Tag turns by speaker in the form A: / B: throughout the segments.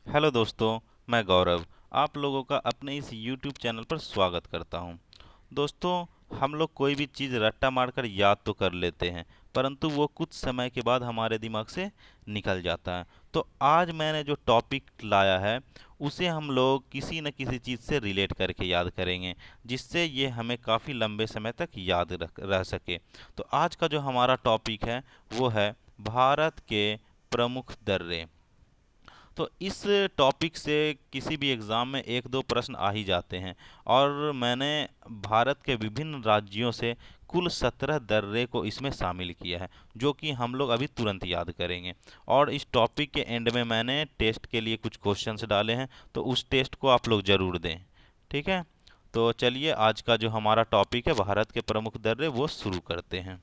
A: Hello दोस्तों, मैं गौरव आप लोगों का अपने इस YouTube चैनल पर स्वागत करता हूं। दोस्तों, हम लोग कोई भी चीज़ रट्टा मारकर याद तो कर लेते हैं, परंतु वो कुछ समय के बाद हमारे दिमाग से निकल जाता है। तो आज मैंने जो टॉपिक लाया है, उसे हम लोग किसी न किसी चीज़ से रिलेट करके याद करेंगे, जिससे ये हमें काफ़ी लंबे समय तक याद रह सके। तो आज का जो हमारा टॉपिक है, वो है भारत के प्रमुख दर्रे। तो इस टॉपिक से किसी भी एग्ज़ाम में एक दो प्रश्न आ ही जाते हैं, और मैंने भारत के विभिन्न राज्यों से कुल 17 दर्रे को इसमें शामिल किया है, जो कि हम लोग अभी तुरंत याद करेंगे। और इस टॉपिक के एंड में मैंने टेस्ट के लिए कुछ क्वेश्चंस डाले हैं, तो उस टेस्ट को आप लोग ज़रूर दें। ठीक है, तो चलिए आज का जो हमारा टॉपिक है भारत के प्रमुख दर्रे, वो शुरू करते हैं।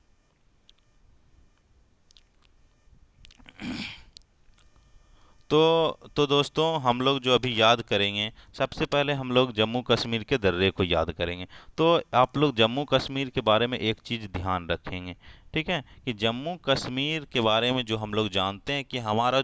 A: तो दोस्तों, हम लोग जो अभी याद करेंगे, सबसे पहले हम लोग जम्मू कश्मीर के दर्रे को याद करेंगे। तो आप लोग जम्मू कश्मीर के बारे में एक चीज़ ध्यान रखेंगे, ठीक है, कि जम्मू कश्मीर के बारे में जो हम लोग जानते हैं कि हमारा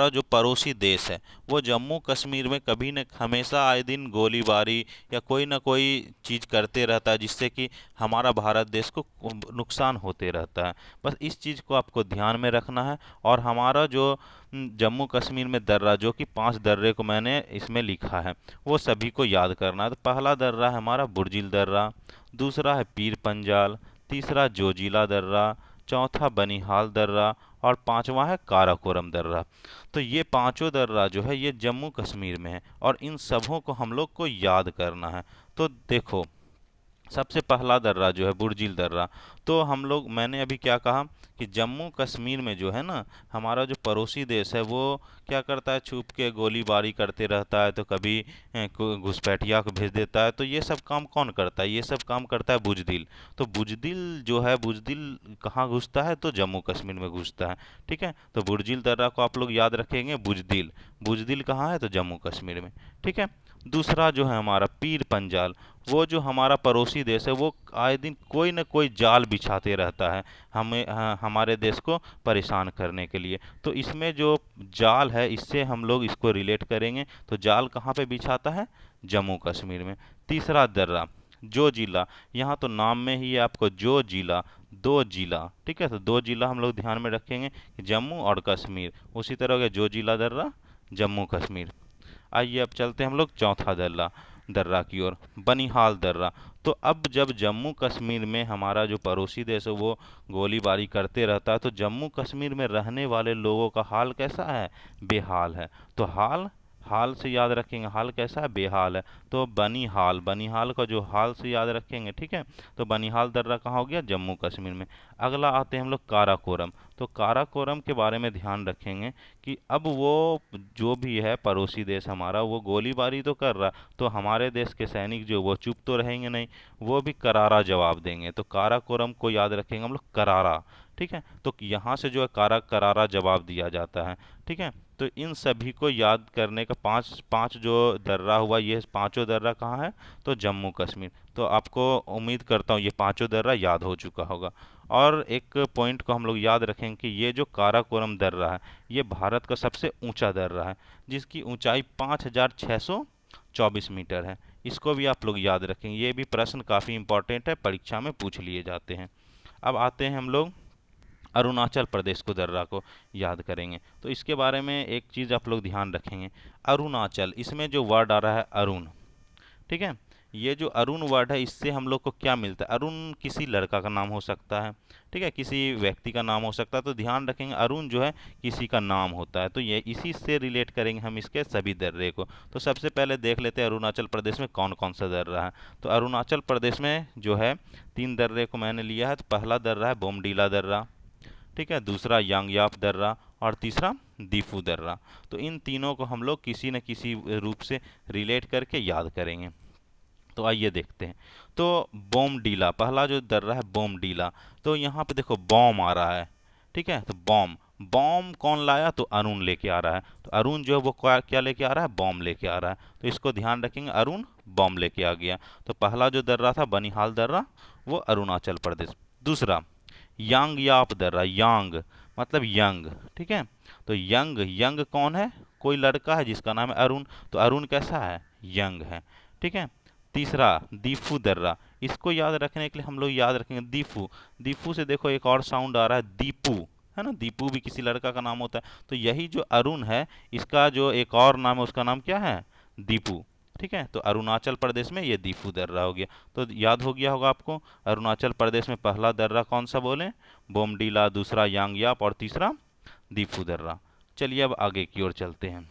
A: जो पड़ोसी देश है, वो जम्मू कश्मीर में कभी न हमेशा आए दिन गोलीबारी या कोई ना कोई चीज़ करते रहता है, जिससे कि हमारा भारत देश को नुकसान होते रहता है। बस इस चीज़ को आपको ध्यान में रखना है। और हमारा जो जम्मू कश्मीर में दर्रा, जो कि 5 दर्रे को मैंने इसमें लिखा है, वो सभी को याद करना है। तो पहला दर्रा है हमारा बुर्जिल दर्रा, दूसरा है पीर पंजाल, तीसरा जोजिला दर्रा, चौथा बनिहाल दर्रा, और पांचवा है काराकोरम दर्रा। तो ये पांचों दर्रा जो है, ये जम्मू कश्मीर में है, और इन सबों को हम लोग को याद करना है। तो देखो, सबसे पहला दर्रा जो है बुर्जिल दर्रा। तो हम लोग, मैंने अभी क्या कहा कि जम्मू कश्मीर में जो है ना, हमारा जो पड़ोसी देश है, वो क्या करता है, छुप के गोलीबारी करते रहता है। तो कभी घुसपैठिया को भेज देता है। तो ये सब काम कौन करता है? ये सब काम करता है बुजदिल। तो बुजदिल जो है, बुजदिल कहाँ घुसता है? तो जम्मू कश्मीर में घुसता है। ठीक है, तो बुर्जिल दर्रा को आप लोग याद रखेंगे, बुजदिल। बुजदिल कहाँ है? तो जम्मू कश्मीर में। ठीक है, दूसरा जो है हमारा पीर पंजाल। वो जो हमारा पड़ोसी देश है, वो आए दिन कोई न कोई जाल बिछाते रहता है, हमारे देश को परेशान करने के लिए। तो इसमें जो जाल है, इससे हम लोग इसको रिलेट करेंगे। तो जाल कहाँ पे बिछाता है? जम्मू कश्मीर में। तीसरा दर्रा जो जिला, यहाँ तो नाम में ही है आपको जो जिला, दो जिला। ठीक है, तो दो जिला हम लोग ध्यान में रखेंगे, जम्मू और कश्मीर। उसी तरह के जो जिला दर्रा, जम्मू कश्मीर। आइए अब चलते हैं हम लोग चौथा दर्रा दर्रा की ओर, बनिहाल दर्रा। तो अब जब जम्मू कश्मीर में हमारा जो पड़ोसी देश है, वो गोलीबारी करते रहता है, तो जम्मू कश्मीर में रहने वाले लोगों का हाल कैसा है? बेहाल है। तो हाल, हाल से याद रखेंगे, हाल कैसा है? बेहाल है। तो बनिहाल, बनिहाल का जो हाल से याद रखेंगे। ठीक है, तो बनिहाल दर्रा कहाँ हो गया? जम्मू कश्मीर में। अगला आते हैं हम लोग काराकोरम। तो काराकोरम के बारे में ध्यान रखेंगे कि अब वो जो भी है पड़ोसी देश हमारा, वो गोलीबारी तो कर रहा, तो हमारे देश के सैनिक जो, वो चुप तो रहेंगे नहीं, वो भी करारा जवाब देंगे। तो काराकोरम को याद रखेंगे हम लोग, करारा। ठीक है, तो यहाँ से जो है करारा जवाब दिया जाता है। ठीक है, तो इन सभी को याद करने का पांच पांच जो दर्रा हुआ, ये पांचों दर्रा कहाँ है? तो जम्मू कश्मीर। तो आपको उम्मीद करता हूँ ये पांचों दर्रा याद हो चुका होगा। और एक पॉइंट को हम लोग याद रखेंगे कि ये जो काराकोरम दर्रा है, ये भारत का सबसे ऊंचा दर्रा है, जिसकी ऊंचाई 5,624 मीटर है। इसको भी आप लोग याद रखेंगे, ये भी प्रश्न काफ़ी इंपॉर्टेंट है, परीक्षा में पूछ लिए जाते हैं। अब आते हैं हम लोग अरुणाचल प्रदेश को, दर्रा को याद करेंगे। तो इसके बारे में एक चीज़ आप लोग ध्यान रखेंगे, अरुणाचल, इसमें जो वर्ड आ रहा है अरुण। ठीक है, ये जो अरुण वर्ड है, इससे हम लोग को क्या मिलता है? अरुण किसी लड़का का नाम हो सकता है। ठीक है, किसी व्यक्ति का नाम हो सकता है। तो ध्यान रखेंगे, अरुण जो है किसी का नाम होता है। तो ये इसी से रिलेट करेंगे हम इसके सभी दर्रे को। तो सबसे पहले देख लेते हैं अरुणाचल प्रदेश में कौन कौन सा दर्रा है। तो अरुणाचल प्रदेश में जो है 3 दर्रे को मैंने लिया है। तो पहला दर्रा है बोमडीला दर्रा, ठीक है, दूसरा यांगयाप दर्रा, और तीसरा दीफू दर्रा। तो इन तीनों को हम लोग किसी न किसी रूप से रिलेट करके याद करेंगे। तो आइए देखते हैं। तो बोमडीला, पहला जो दर्रा है बोमडीला। तो यहाँ पे देखो बॉम आ रहा है। ठीक है, तो बॉम, बॉम कौन लाया? तो अरुण लेके आ रहा है। तो अरुण जो है वो क्या क्या लेके आ रहा है? बॉम लेके आ रहा है। तो इसको ध्यान रखेंगे, अरुण बॉम लेके आ गया। तो पहला जो दर्रा था बनिहाल दर्रा, वो अरुणाचल प्रदेश। दूसरा यांग याप दर्रा, यांग मतलब यंग। ठीक है, तो यंग, यंग कौन है? कोई लड़का है जिसका नाम है अरुण, तो अरुण कैसा है, यंग है। ठीक है। तीसरा दीफू दर्रा, इसको याद रखने के लिए हम लोग याद रखेंगे दीफू। दीफू से देखो एक और साउंड आ रहा है दीपू, है ना, दीपू भी किसी लड़का का नाम होता है। तो यही जो अरुण है इसका जो एक और नाम है उसका नाम क्या है, दीपू। ठीक है। तो अरुणाचल प्रदेश में ये दीफू दर्रा हो गया। तो याद हो गया होगा आपको, अरुणाचल प्रदेश में पहला दर्रा कौन सा बोले, बोमडीला, दूसरा यांगयाप और तीसरा दीफू दर्रा। चलिए अब आगे की ओर चलते हैं,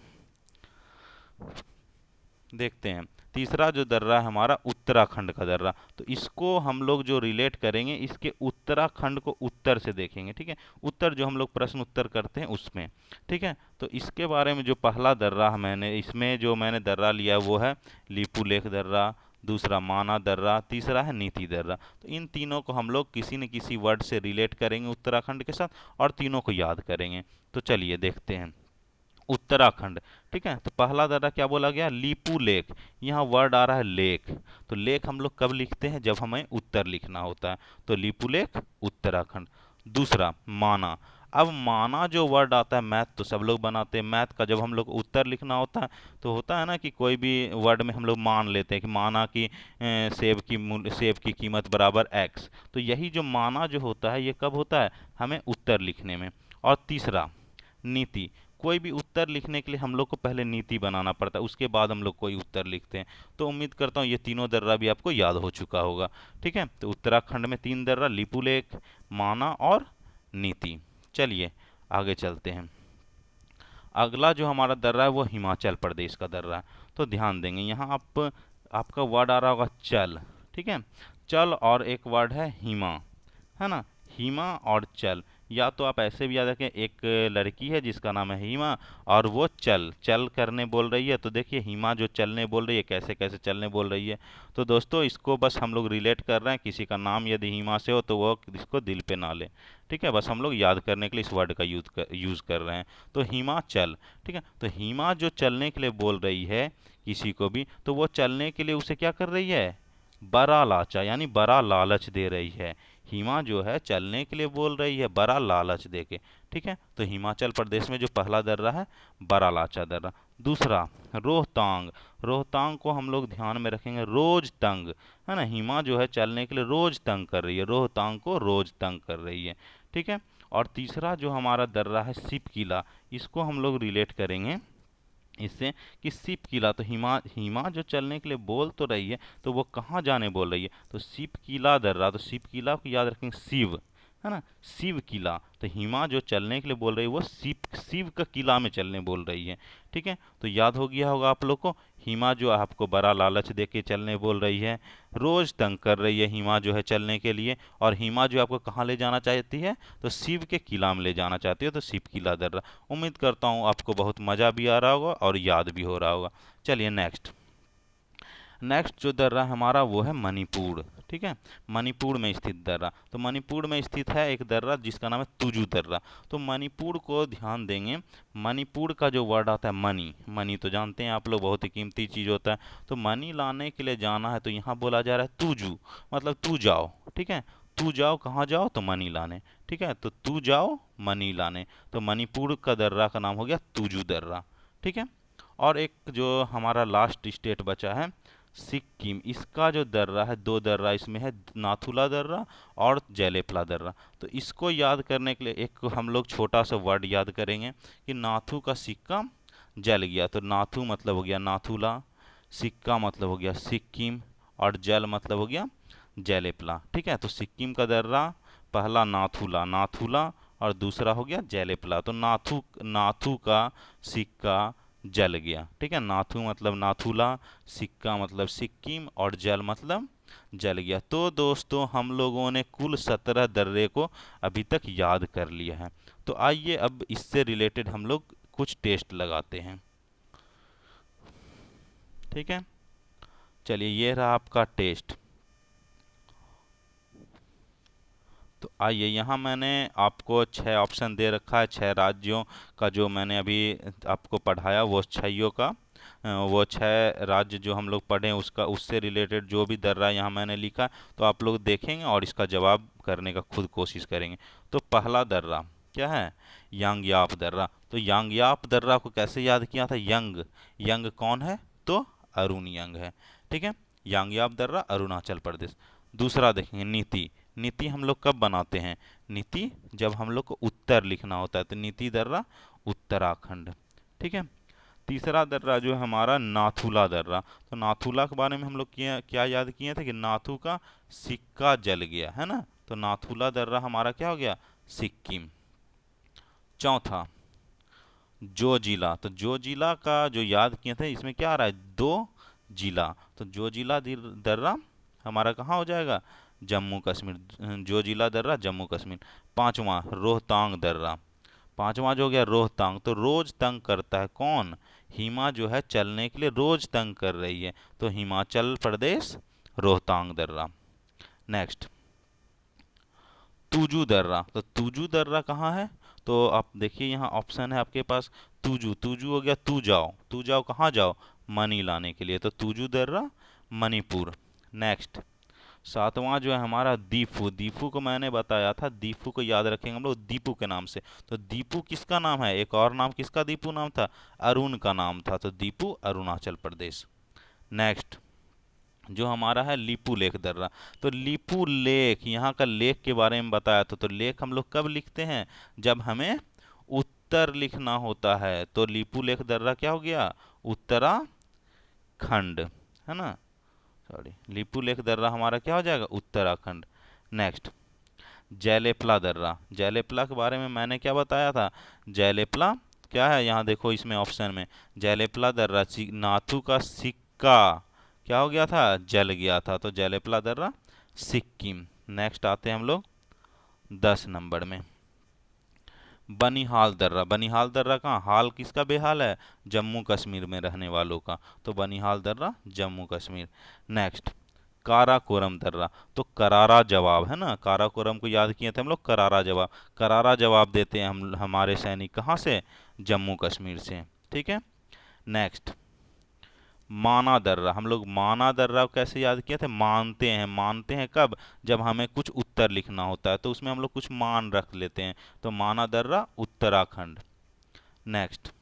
A: देखते हैं। तीसरा जो दर्रा है हमारा उत्तराखंड का दर्रा, तो इसको हम लोग जो रिलेट करेंगे इसके उत्तराखंड को उत्तर से देखेंगे। ठीक है। उत्तर जो हम लोग प्रश्न उत्तर करते हैं उसमें। ठीक है। तो इसके बारे में जो पहला दर्रा मैंने इसमें जो मैंने दर्रा लिया वो है लिपू लेख दर्रा, दूसरा माना दर्रा, तीसरा है नीति दर्रा। तो इन तीनों को हम लोग किसी न किसी वर्ड से रिलेट करेंगे उत्तराखंड के साथ और तीनों को याद करेंगे। तो चलिए देखते हैं उत्तराखंड। ठीक है। तो पहला दर्रा क्या बोला गया, लीपू लेक। यहाँ वर्ड आ रहा है लेक, तो लेक हम लोग कब लिखते हैं, जब हमें उत्तर लिखना होता है। तो लीपू लेक उत्तराखंड। दूसरा माना। अब माना जो वर्ड आता है, मैथ तो सब लोग बनाते हैं, मैथ का जब हम लोग उत्तर लिखना होता है तो होता है ना कि कोई भी वर्ड में हम लोग मान लेते हैं कि माना कि सेब की कीमत बराबर एक्स। तो यही जो माना जो होता है ये कब होता है, हमें उत्तर लिखने में। और तीसरा नीति। कोई भी उत्तर लिखने के लिए हम लोग को पहले नीति बनाना पड़ता है, उसके बाद हम लोग कोई उत्तर लिखते हैं। तो उम्मीद करता हूँ ये तीनों दर्रा भी आपको याद हो चुका होगा। ठीक है। तो उत्तराखंड में 3 दर्रा, लिपू लेक, माना और नीति। चलिए आगे चलते हैं। अगला जो हमारा दर्रा है वो हिमाचल प्रदेश का दर्रा है। तो ध्यान देंगे यहाँ आपका वर्ड आ रहा होगा चल। ठीक है। चल और एक वर्ड है हिमा, है ना, हिमा और चल। या तो आप ऐसे भी याद रखें, एक लड़की है जिसका नाम है हिमा और वो चल चल करने बोल रही है। तो देखिए हिमा जो चलने बोल रही है, कैसे कैसे चलने बोल रही है। तो दोस्तों इसको बस हम लोग रिलेट कर रहे हैं, किसी का नाम यदि हिमा से हो तो वो इसको दिल पे ना ले। ठीक है। बस हम लोग याद करने के लिए इस वर्ड का यूज़ कर रहे हैं। तो हिमा चल। ठीक है। तो हिमा जो चलने के लिए बोल रही है किसी को भी, तो वो चलने के लिए उसे क्या कर रही है, बड़ा लाचा, यानी बड़ा लालच दे रही है। हिमा जो है चलने के लिए बोल रही है बड़ा लालच दे के। ठीक है। तो हिमाचल प्रदेश में जो पहला दर्रा है बड़ा लाचा दर्रा। दूसरा रोहतांग। रोहतांग को हम लोग ध्यान में रखेंगे रोज तंग, है ना, हिमा जो है चलने के लिए रोज तंग कर रही है, रोहतांग को रोज तंग कर रही है। ठीक है। और तीसरा जो हमारा दर्रा है सिप किला, इसको हम लोग रिलेट करेंगे इससे कि सिप किला। तो हिमा हिमा जो चलने के लिए बोल तो रही है, तो वो कहाँ जाने बोल रही है, तो सिप किला दर्रा। तो सिप किला को याद रखेंगे शिव, है ना, शिव किला। तो हिमा जो चलने के लिए बोल रही है वो शिव का किला में चलने बोल रही है। ठीक है। तो याद हो गया होगा आप लोग को, हिमा जो आपको बड़ा लालच दे के चलने बोल रही है, रोज तंग कर रही है हिमा जो है चलने के लिए, और हिमा जो आपको कहाँ ले जाना चाहती है, तो शिव के किला में ले जाना चाहती है। तो शिव किला दर्रा। उम्मीद करता हूँ आपको बहुत मज़ा भी आ रहा होगा और याद भी हो रहा होगा। चलिए नेक्स्ट जो दर्रा हमारा वो है मणिपुर। ठीक है। मणिपुर में स्थित दर्रा। तो मणिपुर में स्थित है एक दर्रा जिसका नाम है तुजू दर्रा। तो मणिपुर को ध्यान देंगे, मणिपुर का जो वर्ड आता है मनी, मनी तो जानते हैं आप लोग बहुत ही कीमती चीज़ होता है। तो मनी लाने के लिए जाना है, तो यहाँ बोला जा रहा है तुजू, मतलब तू जाओ। ठीक है। तू जाओ, कहाँ जाओ, तो मनी लाने। ठीक है। तो तू जाओ मनी लाने। तो मणिपुर का दर्रा का नाम हो गया तुजू दर्रा। ठीक है। और एक जो हमारा लास्ट स्टेट बचा है सिक्किम, इसका जो दर्रा है, 2 दर्रा इसमें है, नाथुला दर्रा और जैलेपला दर्रा। तो इसको याद करने के लिए एक हम लोग छोटा सा वर्ड याद करेंगे कि नाथू का सिक्का जल गया। तो नाथू मतलब हो गया नाथुला, सिक्का मतलब हो गया सिक्किम और जल मतलब हो गया जैलेपला। ठीक है। तो सिक्किम का दर्रा पहला नाथुला, नाथुला और दूसरा हो गया जैलेपला। तो नाथू नाथू का सिक्का जल गया। ठीक है। नाथू मतलब नाथुला, सिक्का मतलब सिक्किम और जल मतलब जल गया। तो दोस्तों हम लोगों ने कुल 17 दर्रे को अभी तक याद कर लिया है। तो आइए अब इससे रिलेटेड हम लोग कुछ टेस्ट लगाते हैं। ठीक है। चलिए ये रहा आपका टेस्ट। तो आइए यहाँ मैंने आपको 6 ऑप्शन दे रखा है, 6 राज्यों का जो मैंने अभी आपको पढ़ाया वो 6 का वो 6 राज्य जो हम लोग पढ़े उसका उससे रिलेटेड जो भी दर्रा यहाँ मैंने लिखा, तो आप लोग देखेंगे और इसका जवाब करने का खुद कोशिश करेंगे। तो पहला दर्रा क्या है, यांगयाप दर्रा। तो यांगयाप दर्रा को कैसे याद किया था, यंग, यंग कौन है, तो अरुण यंग है। ठीक है, यांगयाप दर्रा अरुणाचल प्रदेश। दूसरा देखेंगे नीति। नीति हम लोग कब बनाते हैं, नीति जब हम लोग को उत्तर लिखना होता है, तो नीति दर्रा उत्तराखंड। ठीक है, तीसरा दर्रा जो है हमारा नाथुला दर्रा। तो नाथुला के बारे में हम लोग क्या याद किए थे कि नाथू का सिक्का जल गया है ना, तो नाथुला दर्रा हमारा क्या हो गया, सिक्किम। चौथा जोजिला। तो जोजिला का जो याद किए थे, इसमें क्या आ रहा है, दो जिला, तो जोजिला दर्रा हमारा कहाँ हो जाएगा, जम्मू कश्मीर। जोजिला दर्रा जम्मू कश्मीर। पांचवा रोहतांग दर्रा। पांचवा जो हो गया रोहतांग। तो रोज तंग करता है कौन, हिमा जो है चलने के लिए रोज तंग कर रही है, तो हिमाचल प्रदेश रोहतांग दर्रा। नेक्स्ट तुजू दर्रा। तो तुजू दर्रा कहाँ है, तो आप देखिए यहाँ ऑप्शन है आपके पास, तुजू, तुजू हो गया तू जाओ, तू जाओ कहाँ जाओ, मनी लाने के लिए, तो तुजू दर्रा मणिपुर। नेक्स्ट सातवां जो है हमारा दीफू। दीफू को मैंने बताया था, दीफू को याद रखेंगे हम लोग दीपू के नाम से। तो दीपू किसका नाम है, एक और नाम किसका दीपू नाम था, अरुण का नाम था, तो दीपू अरुणाचल प्रदेश। नेक्स्ट जो हमारा है लीपू लेक दर्रा। तो लीपू लेक, यहाँ का लेक के बारे में बताया था, तो लेक हम लोग कब लिखते हैं, जब हमें उत्तर लिखना होता है, तो लीपू लेक दर्रा क्या हो गया, उत्तराखंड, है ना, सॉरी, लीपू लेक दर्रा हमारा क्या हो जाएगा, उत्तराखंड। नेक्स्ट जैलेपला दर्रा। जैलेपला के बारे में मैंने क्या बताया था, जैलेपला क्या है, यहाँ देखो इसमें ऑप्शन में, जैलेपला दर्रा नाथू का सिक्का क्या हो गया था, जल गया था, तो जैलेपला दर्रा सिक्किम। नेक्स्ट आते हैं हम लोग 10 नंबर में, बनिहाल दर्रा। बनिहाल दर्रा कहाँ, हाल किसका बेहाल है, जम्मू कश्मीर में रहने वालों का, तो बनिहाल दर्रा जम्मू कश्मीर। नेक्स्ट काराकोरम दर्रा। तो करारा जवाब है ना, काराकोरम को याद किए थे हम लोग, करारा जवाब, करारा जवाब देते हैं हम हमारे सैनिक कहाँ से, जम्मू कश्मीर से। ठीक है, नेक्स्ट माना दर्रा। हम लोग माना दर्रा को कैसे याद किए थे, मानते हैं, मानते हैं कब, जब हमें कुछ उत्तर लिखना होता है, तो उसमें हम लोग कुछ मान रख लेते हैं, तो माना दर्रा उत्तराखंड। नेक्स्ट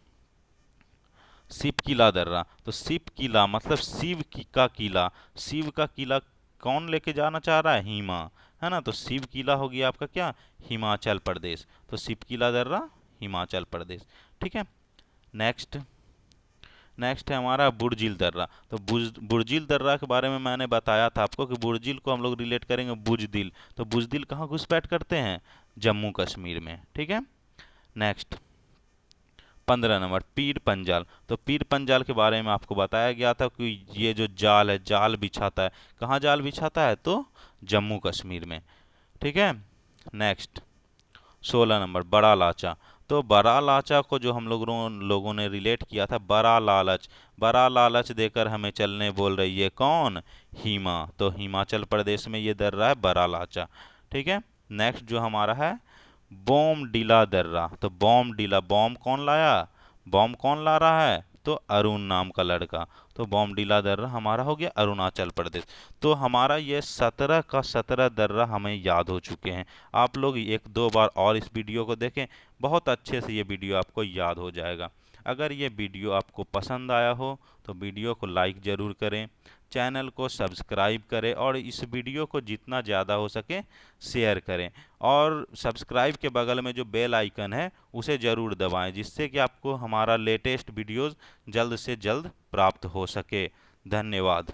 A: शिव किला दर्रा। तो शिव किला मतलब शिव का किला, शिव का किला कौन लेके जाना चाह रहा है, हिमा, है ना, तो शिव किला हो गया आपका क्या, हिमाचल प्रदेश, तो शिव किला दर्रा हिमाचल प्रदेश। ठीक है, नेक्स्ट नेक्स्ट है हमारा बुर्जिल दर्रा। तो बुर्जिल दर्रा के बारे में मैंने बताया था आपको कि बुर्जिल को हम लोग रिलेट करेंगे बुजदिल, तो बुजदिल कहाँ घुसपैठ करते हैं, जम्मू कश्मीर में। ठीक है, नेक्स्ट 15 नंबर पीर पंजाल। तो पीर पंजाल के बारे में आपको बताया गया था कि ये जो जाल है, जाल बिछाता है, कहाँ जाल बिछाता है, तो जम्मू कश्मीर में। ठीक है, नेक्स्ट 16 नंबर बड़ा लाचा। तो बड़ा लाचा को जो हम लोगों ने रिलेट किया था, बड़ा लालच, बड़ा लालच देकर हमें चलने बोल रही है कौन, हिमा, तो हिमाचल प्रदेश में ये दर्रा है बड़ा लाचा। ठीक है, नेक्स्ट जो हमारा है बोमडिला दर्रा। तो बोमडिला, बॉम्ब कौन लाया, बॉम्ब कौन ला रहा है, तो अरुण नाम का लड़का, तो बोमडिला दर्रा हमारा हो गया अरुणाचल प्रदेश। तो हमारा ये 17 का 17 दर्रा हमें याद हो चुके हैं। आप लोग एक दो बार और इस वीडियो को देखें, बहुत अच्छे से ये वीडियो आपको याद हो जाएगा। अगर ये वीडियो आपको पसंद आया हो तो वीडियो को लाइक ज़रूर करें, चैनल को सब्सक्राइब करें, और इस वीडियो को जितना ज़्यादा हो सके शेयर करें, और सब्सक्राइब के बगल में जो बेल आइकन है उसे ज़रूर दबाएं, जिससे कि आपको हमारा लेटेस्ट वीडियोज़ जल्द से जल्द प्राप्त हो सके। धन्यवाद।